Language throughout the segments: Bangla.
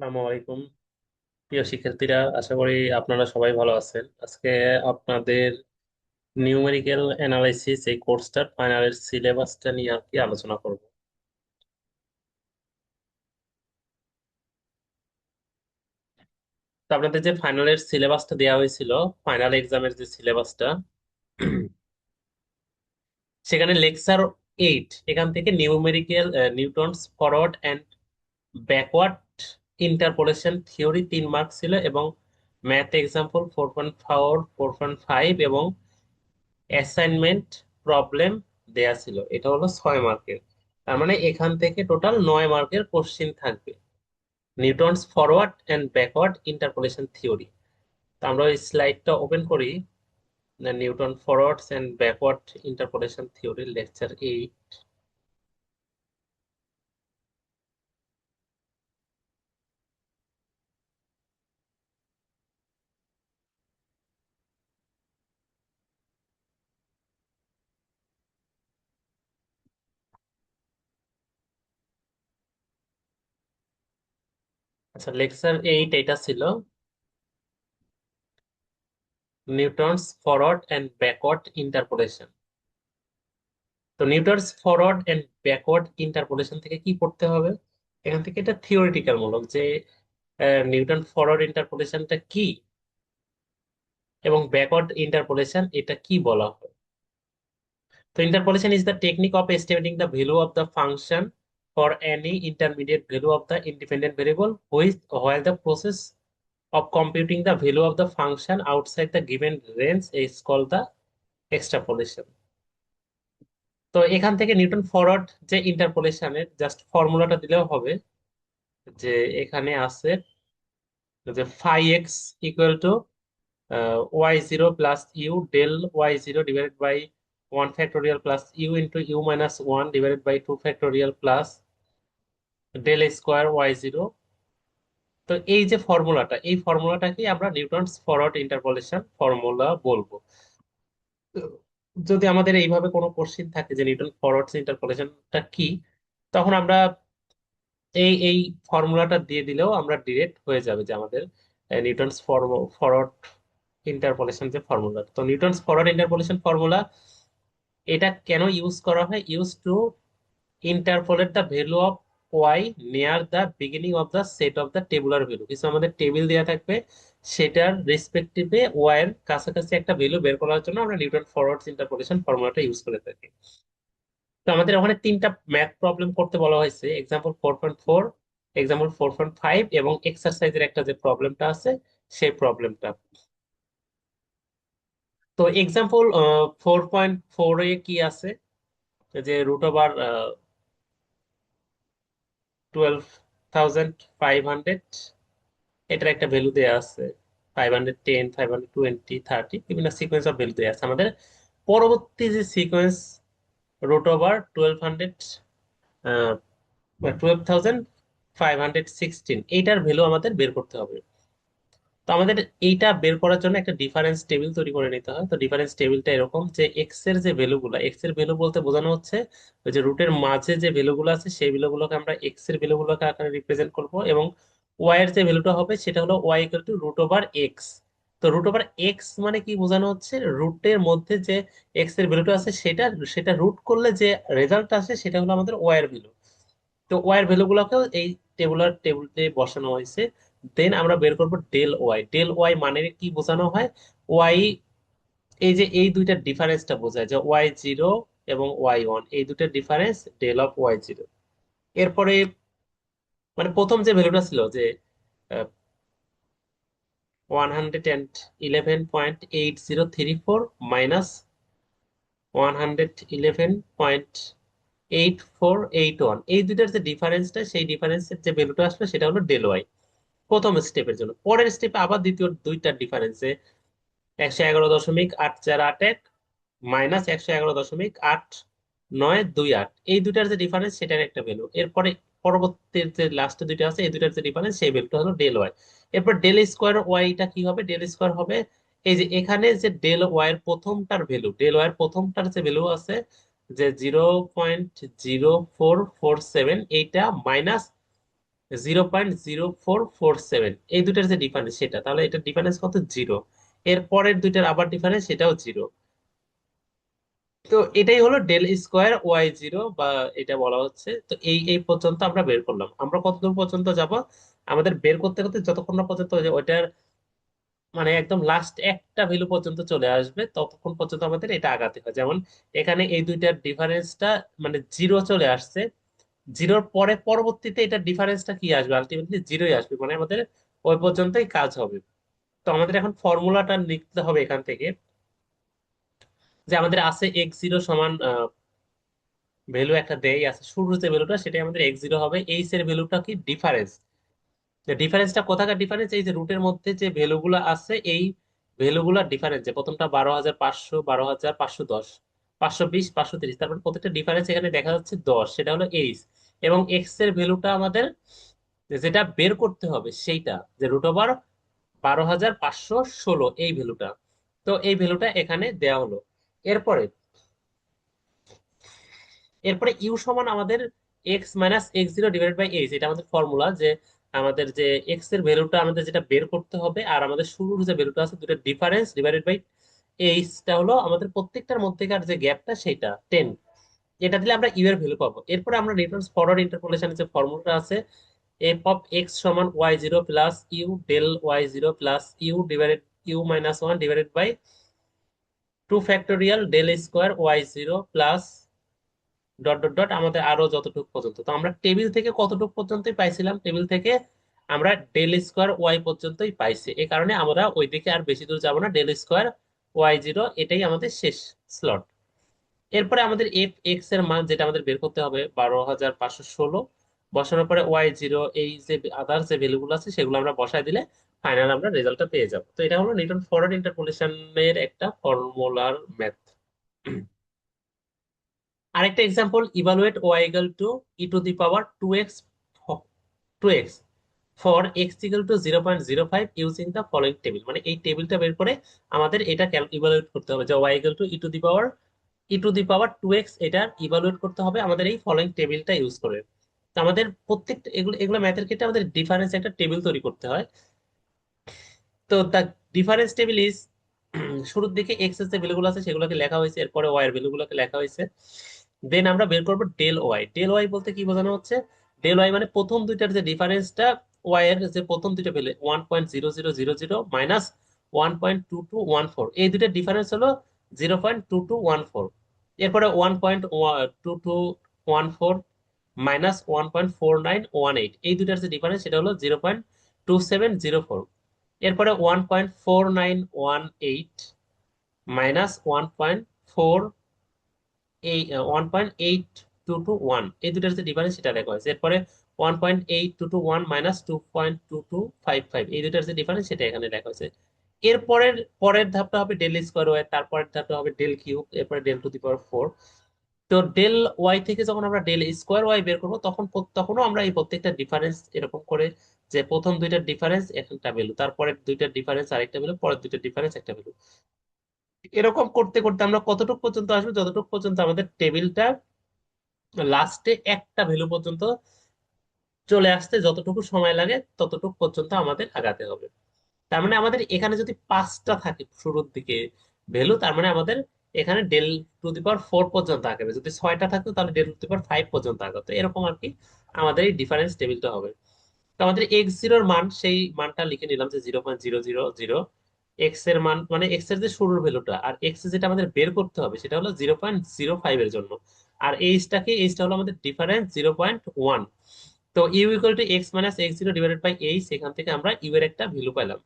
আসসালামু আলাইকুম প্রিয় শিক্ষার্থীরা, আশা করি আপনারা সবাই ভালো আছেন। আজকে আপনাদের নিউমেরিক্যাল অ্যানালাইসিস এই কোর্সটার ফাইনালের সিলেবাসটা নিয়ে আর কি আলোচনা করব। তো আপনাদের যে ফাইনালের সিলেবাসটা দেওয়া হয়েছিল, ফাইনাল এক্সামের যে সিলেবাসটা, সেখানে লেকচার 8 এখান থেকে numerical Newton's forward and backward interpolation theory 3 mark ছিল, এবং ম্যাথ এক্সাম্পল 4.4 4.5 এবং অ্যাসাইনমেন্ট প্রবলেম দেয়া ছিল। এটা হলো 6 মার্কের। তার মানে এখান থেকে টোটাল 9 মার্কের কোশ্চিন থাকবে। Newton's forward and backward interpolation theory. তো আমরা ওই স্লাইডটা ওপেন করি। Newton forwards and backward interpolation theory lecture 8। আচ্ছা, লেকচার 8 এটা ছিল Newton's forward and backward interpolation. তো Newton's forward and backward interpolation থেকে কি পড়তে হবে? এখান থেকে এটা থিওরিটিক্যাল মূলক যে নিউটন ফরওয়ার্ড ইন্টারপোলেশনটা কি এবং ব্যাকওয়ার্ড ইন্টারপোলেশন এটা কি বলা হয়। তো interpolation is the technique of estimating the value of the function for any intermediate value of the independent variable which while the process of computing the value of the function outside the given range is called the extrapolation. তো এখান থেকে নিউটন ফরওয়ার্ড যে ইন্টারপোলেশনের জাস্ট ফর্মুলাটা দিলেও হবে, যে এখানে আছে যে phi x equal to y0 plus u del y0 divided by 1 factorial plus u into u minus 1 divided by 2 factorial plus del square y0। তো এই যে ফর্মুলাটা, এই ফর্মুলাটাকে আমরা নিউটনস ফরওয়ার্ড ইন্টারপোলেশন ফর্মুলা বলবো। তো যদি আমাদের এইভাবে কোনো কোশ্চিন থাকে যে নিউটন ফরওয়ার্ড ইন্টারপোলেশনটা কি, তখন আমরা এই ফর্মুলাটা দিয়ে দিলেও আমরা ডিরেক্ট হয়ে যাবে যে আমাদের নিউটনস ফরওয়ার্ড ইন্টারপোলেশন যে ফর্মুলা। তো নিউটনস ফরওয়ার্ড ইন্টারপোলেশন ফর্মুলা এটা কেন ইউজ করা হয়? Use to interpolate the value of y near the beginning of the set of the tabular value. কিছু আমাদের টেবিল দেওয়া থাকবে, সেটার রেসপেক্টিভে ওয়াই এর কাছাকাছি একটা ভ্যালু বের করার জন্য আমরা নিউটন ফরওয়ার্ড ইন্টারপোলেশন ফর্মুলাটা ইউজ করে থাকি। তো আমাদের ওখানে 3টা ম্যাথ প্রবলেম করতে বলা হয়েছে, এক্সাম্পল 4.4, এক্সাম্পল 4.5 এবং এক্সারসাইজের একটা যে প্রবলেমটা আছে সেই প্রবলেমটা। তো এক্সাম্পল 4.4 এ কি আছে, যে রুট ওভার 12,500, এটার একটা ভ্যালু দেওয়া আছে 510, 520, 30, বিভিন্ন সিকোয়েন্স অফ ভ্যালু দেওয়া আছে। আমাদের পরবর্তী যে সিকোয়েন্স রুট ওভার 12,516, এইটার ভ্যালু আমাদের বের করতে হবে। তো আমাদের এইটা বের করার জন্য একটা ডিফারেন্স টেবিল তৈরি করে নিতে হয়। তো ডিফারেন্স টেবিলটা এরকম যে এক্স এর যে ভ্যালুগুলো, এক্স এর ভ্যালু বলতে বোঝানো হচ্ছে ওই যে রুটের মাঝে যে ভ্যালুগুলো আছে সেই ভ্যালুগুলোকে আমরা এক্স এর ভ্যালুগুলোকে আকারে রিপ্রেজেন্ট করব, এবং ওয়াই এর যে ভ্যালুটা হবে সেটা হলো y equal to root over x. তো রুট ওভার এক্স মানে কি বোঝানো হচ্ছে, রুটের মধ্যে যে এক্স এর ভ্যালুটা আছে সেটা সেটা রুট করলে যে রেজাল্ট আসে সেটা হলো আমাদের ওয়াই এর ভ্যালু। তো ওয়াই এর ভ্যালুগুলোকেও এই টেবিলে বসানো হয়েছে। দেন আমরা বের করব ডেল ওয়াই। ডেল ওয়াই মানে কি বোঝানো হয়? ওয়াই, এই যে এই দুইটার ডিফারেন্সটা বোঝায় যে y0 এবং y1, এই দুইটার ডিফারেন্স ডেল অফ y0। এরপরে মানে প্রথম যে ভ্যালুটা ছিল যে 111.8034 মাইনাস 111.8481, এই দুইটার যে ডিফারেন্সটা, সেই ডিফারেন্সের যে ভ্যালুটা আসলো সেটা হলো ডেল ওয়াই প্রথম স্টেপের জন্য। পরের স্টেপে আবার দ্বিতীয় দুইটার ডিফারেন্সে 111.841 মাইনাস 111.8928, এই দুইটার যে ডিফারেন্স সেটার একটা ভ্যালু। এরপরে পরবর্তী যে লাস্টে দুইটা আছে এই দুইটার যে ডিফারেন্স সেই ভ্যালুটা হলো ডেল ওয়াই। এরপর ডেল স্কোয়ার ওয়াইটা কি হবে? ডেল স্কোয়ার হবে এই যে এখানে যে ডেল ওয়াই এর প্রথমটার ভ্যালু, ডেল ওয়াই এর প্রথমটার যে ভ্যালু আছে যে 0.0447, এইটা মাইনাস 0.0447, এই দুটার যে ডিফারেন্স সেটা, তাহলে এটা ডিফারেন্স কত? জিরো। এর পরের দুইটার আবার ডিফারেন্স, সেটাও জিরো। তো এটাই হলো ডেল স্কোয়ার ওয়াই জিরো, বা এটা বলা হচ্ছে। তো এই এই পর্যন্ত আমরা বের করলাম। আমরা কতদূর পর্যন্ত যাব? আমাদের বের করতে করতে যতক্ষণ না পর্যন্ত ওই যে ওইটার মানে একদম লাস্ট একটা ভ্যালু পর্যন্ত চলে আসবে, ততক্ষণ পর্যন্ত আমাদের এটা আগাতে হয়। যেমন এখানে এই দুইটার ডিফারেন্সটা মানে জিরো চলে আসছে, জিরোর পরে পরবর্তীতে এটা ডিফারেন্সটা কি আসবে? আলটিমেটলি জিরোই আসবে, মানে আমাদের ওই পর্যন্তই কাজ হবে। তো আমাদের এখন ফর্মুলাটা লিখতে হবে এখান থেকে, যে আমাদের আছে এক্স জিরো সমান ভ্যালু একটা দেই আছে, শুরুর যে ভ্যালুটা সেটাই আমাদের এক্স জিরো হবে। এইচ এর ভ্যালুটা কি? ডিফারেন্স। ডিফারেন্সটা কোথাকার ডিফারেন্স? এই যে রুটের মধ্যে যে ভ্যালুগুলো আছে, এই ভ্যালুগুলোর ডিফারেন্স, যে প্রথমটা 12,500, 12,510, 520, 530, তারপরে প্রত্যেকটা ডিফারেন্স এখানে দেখা যাচ্ছে 10, সেটা হলো এইচ। এবং এক্স এর ভ্যালুটা আমাদের যেটা বের করতে হবে সেইটা, যে রুট ওভার 12,516, এই ভ্যালুটা। তো এই ভ্যালুটা এখানে দেওয়া হলো। এরপরে এরপরে ইউ সমান আমাদের x minus x zero divide by h, এটা আমাদের ফর্মুলা, যে আমাদের যে এক্স এর ভ্যালুটা আমাদের যেটা বের করতে হবে, আর আমাদের শুরুর যে ভ্যালুটা আছে, দুটো ডিফারেন্স ডিভাইডেড বাই এইচটা হলো আমাদের প্রত্যেকটার মধ্যেকার যে গ্যাপটা, সেইটা 10। এটা দিলে আমরা ইউ এর ভ্যালু পাবো। এরপরে আমরা রিটার্ন ফরওয়ার্ড ইন্টারপোলেশনের যে ফর্মুলাটা আছে, এফ অফ এক্স সমান y zero plus u del y zero plus u divided u minus one divided by 2 factorial del square y zero plus dot dot dot আমাদের আরো যতটুকু পর্যন্ত। তো আমরা টেবিল থেকে কতটুকু পর্যন্তই পাইছিলাম? টেবিল থেকে আমরা ডেল স্কোয়ার ওয়াই পর্যন্তই পাইছি, এই কারণে আমরা ওইদিকে আর বেশি দূর যাব না। ডেল স্কোয়ার ওয়াই জিরো এটাই আমাদের শেষ স্লট। এরপরে আমাদের এফ এক্স এর মান যেটা আমাদের বের করতে হবে, 12,516 বসানোর পরে ওয়াই জিরো, এই যে আদার যে ভ্যালুগুলো আছে সেগুলো আমরা বসায় দিলে ফাইনাল আমরা রেজাল্টটা পেয়ে যাব। তো এটা হলো নিউটন ফরওয়ার্ড ইন্টারপোলেশনের একটা ফর্মুলার ম্যাথ। আরেকটা example, evaluate y equal to e to the power to x for x equal to 0.05 using the following table. মানে এই টেবিলটা বের করে আমাদের এটা ইভালুয়েট করতে হবে, যে y equal to e to the power to x, এটা ইভালুয়েট করতে হবে আমাদের এই ফলোইং টেবিলটা ইউজ করে। তো আমাদের প্রত্যেকটা এগুলো এগুলো ম্যাথের ক্ষেত্রে আমাদের ডিফারেন্স একটা টেবিল তৈরি করতে হয়। তো দ্য ডিফারেন্স টেবিল ইজ, শুরুর দিকে এক্স এর যে ভ্যালুগুলো আছে সেগুলোকে লেখা হয়েছে, এরপরে ওয়াই এর ভ্যালুগুলোকে লেখা হয়েছে। দেন আমরা বের করবো ডেল ওয়াই। ডেল ওয়াই বলতে কি বোঝানো হচ্ছে? ডেল ওয়াই মানে প্রথম দুইটার যে ডিফারেন্সটা, ওয়াই এর যে প্রথম দুইটা ভ্যালু 1.0000 মাইনাস 1.2214, এই দুইটার ডিফারেন্স হলো 0.2214। এরপরে 1.2214 মাইনাস 1.4918, এই দুইটার যে ডিফারেন্স সেটা হলো 0.2704। এরপরে 1.4918 মাইনাস 1.4, এই 1.8221, এই দুটার যে ডিফারেন্স সেটা লেখা হয়েছে। এরপরে 1.8221 মাইনাস 2.2255, এই দুটার যে ডিফারেন্স সেটা এখানে লেখা হয়েছে। এরপরের পরের ধাপটা হবে ডেল স্কোয়ার ওয়াই, তারপরের ধাপটা হবে ডেল কিউব, এরপরে del to the power four. তো ডেল ওয়াই থেকে যখন আমরা ডেল স্কোয়ার ওয়াই বের করবো, তখনও আমরা এই প্রত্যেকটা ডিফারেন্স এরকম করে, যে প্রথম দুইটার ডিফারেন্স একটা ভ্যালু, তারপরে দুইটার ডিফারেন্স আরেকটা ভ্যালু, পরের দুইটার ডিফারেন্স একটা ভ্যালু, এরকম করতে করতে আমরা কতটুকু পর্যন্ত আসবে? যতটুকু পর্যন্ত আমাদের টেবিলটা লাস্টে একটা ভ্যালু পর্যন্ত চলে আসতে যতটুকু সময় লাগে, ততটুকু পর্যন্ত আমাদের আগাতে হবে। তার মানে আমাদের এখানে যদি 5টা থাকে শুরুর দিকে ভ্যালু, তার মানে আমাদের এখানে del to the power four পর্যন্ত আগাবে। যদি 6টা থাকতো তাহলে del to the power five পর্যন্ত আগাতো, এরকম আর কি আমাদের এই ডিফারেন্স টেবিলটা হবে। তো আমাদের এক্স জিরোর মান, সেই মানটা লিখে নিলাম যে 0.000। এক্স এর মান মানে এক্স এর যে শুরুর ভ্যালুটা, আর এক্স যেটা আমাদের বের করতে হবে সেটা হলো 0.05 এর জন্য। আর এইচটা হলো আমাদের ডিফারেন্স 0.1। তো u equal to x minus x zero divided by h, এখান থেকে আমরা ইউ এর একটা ভ্যালু পাইলাম।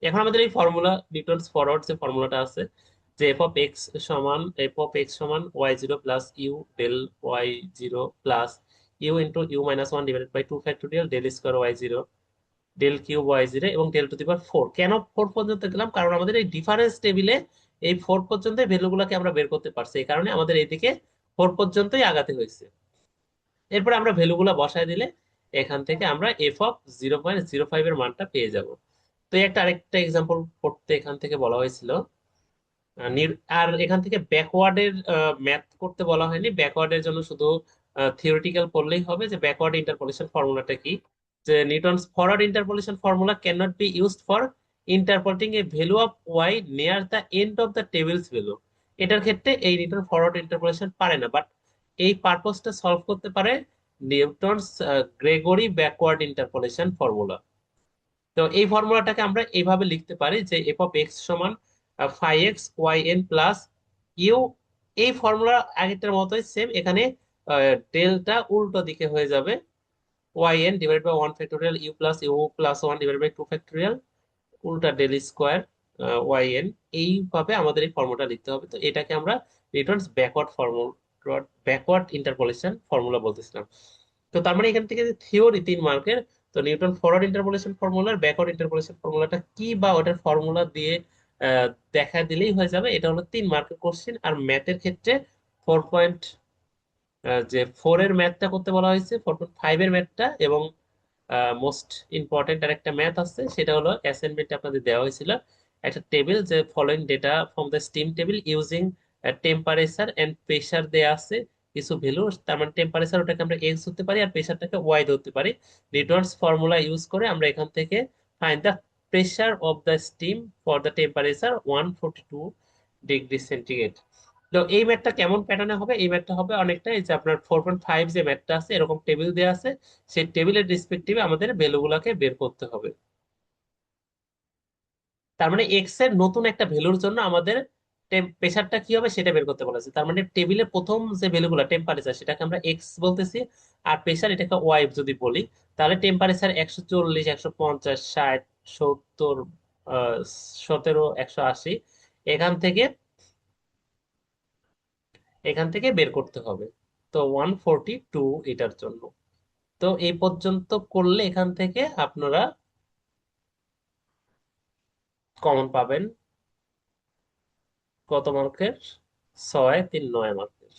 এখন আমাদের এই ফর্মুলা, নিউটনস ফরওয়ার্ড যে ফর্মুলাটা আছে, যে এফ অফ এক্স সমান y zero plus u del y zero plus u into u minus one divided by 2 factorial del square y zero del cube y zero এবং del to the power four. কেন ফোর পর্যন্ত গেলাম? কারণ আমাদের এই ডিফারেন্স টেবিলে এই ফোর পর্যন্ত ভ্যালুগুলোকে আমরা বের করতে পারছি, এই কারণে আমাদের এইদিকে ফোর পর্যন্তই আগাতে হয়েছে। এরপরে আমরা ভ্যালুগুলো বসায় দিলে এখান থেকে আমরা এফ অফ 0.05 এর মানটা পেয়ে যাব। তো এই একটা আরেকটা এক্সাম্পল করতে এখান থেকে বলা হয়েছিল। আর এখান থেকে ব্যাকওয়ার্ডের ম্যাথ করতে বলা হয়নি, ব্যাকওয়ার্ডের জন্য শুধু থিওরিটিক্যাল পড়লেই হবে, যে ব্যাকওয়ার্ড ইন্টারপোলেশন ফর্মুলাটা কি। যে Newton's forward interpolation formula can not be used for interpolating a value of y near the end of the tables value. এটার ক্ষেত্রে এই নিউটন ফরওয়ার্ড ইন্টারপোলেশন পারে না, বাট এই পারপোজটা সলভ করতে পারে Newton's Gregory backward interpolation formula. তো এই ফর্মুলাটাকে আমরা এইভাবে লিখতে পারি যে এফ অফ এক্স সমান phi x y n plus u. এই ফর্মুলা আগেরটার মতোই সেম, এখানে ডেলটা উল্টো দিকে হয়ে যাবে, y n divide by one factorial u plus u plus one divide by two factorial উল্টা ডেল স্কোয়ার ওয়াই এন। এইভাবে আমাদের এই ফর্মুলাটা লিখতে হবে। তো এটাকে আমরা Newton's backward formula, backward interpolation formula বলতেছিলাম। তো তার মানে এখান থেকে যে থিওরি 3 মার্কের, তো নিউটন ফরওয়ার্ড ইন্টারপোলেশন ফর্মুলার ব্যাকওয়ার্ড ইন্টারপোলেশন ফর্মুলাটা কি বা ওটার ফর্মুলা দিয়ে আহ, দেখা দিলেই হয়ে যাবে। এটা হলো 3 মার্কের কোশ্চেন। আর ম্যাথের ক্ষেত্রে 4 যে 4-এর ম্যাথটা করতে বলা হয়েছে, 4.5-এর ম্যাথটা, এবং মোস্ট ইম্পর্টেন্ট আর একটা ম্যাথ আছে, সেটা হলো অ্যাসাইনমেন্টে আপনাদের দেওয়া হয়েছিল একটা টেবিল, যে following data from the steam table using temperature and pressure দেয়া আছে কিছু ভ্যালু। তার মানে টেম্পারেচার ওটাকে আমরা এক্স ধরতে পারি আর প্রেসারটাকে ওয়াই ধরতে পারি। নিউটনস ফর্মুলা ইউজ করে আমরা এখান থেকে find the pressure of the steam for the temperature 142 degree centigrade. তো এই ম্যাথটা কেমন প্যাটার্নে হবে? এই ম্যাথটা হবে অনেকটা এই যে আপনার 4.5 যে ম্যাথটা আছে, এরকম টেবিল দেওয়া আছে, সেই টেবিলের রেসপেক্টিভে আমাদের ভ্যালুগুলোকে বের করতে হবে। তার মানে এক্স এর নতুন একটা ভ্যালুর জন্য আমাদের প্রেসারটা কি হবে সেটা বের করতে বলেছে। তার মানে টেবিলে প্রথম যে ভ্যালুগুলো টেম্পারেচার সেটাকে আমরা এক্স বলতেছি, আর প্রেসার এটাকে ওয়াই যদি বলি, তাহলে টেম্পারেচার 140, 150, 60, 70, 17, 180, এখান থেকে বের করতে হবে। তো 142 এটার জন্য। তো এই পর্যন্ত করলে এখান থেকে আপনারা কমন পাবেন কত মার্কের? 6, 3, 9 মার্কের।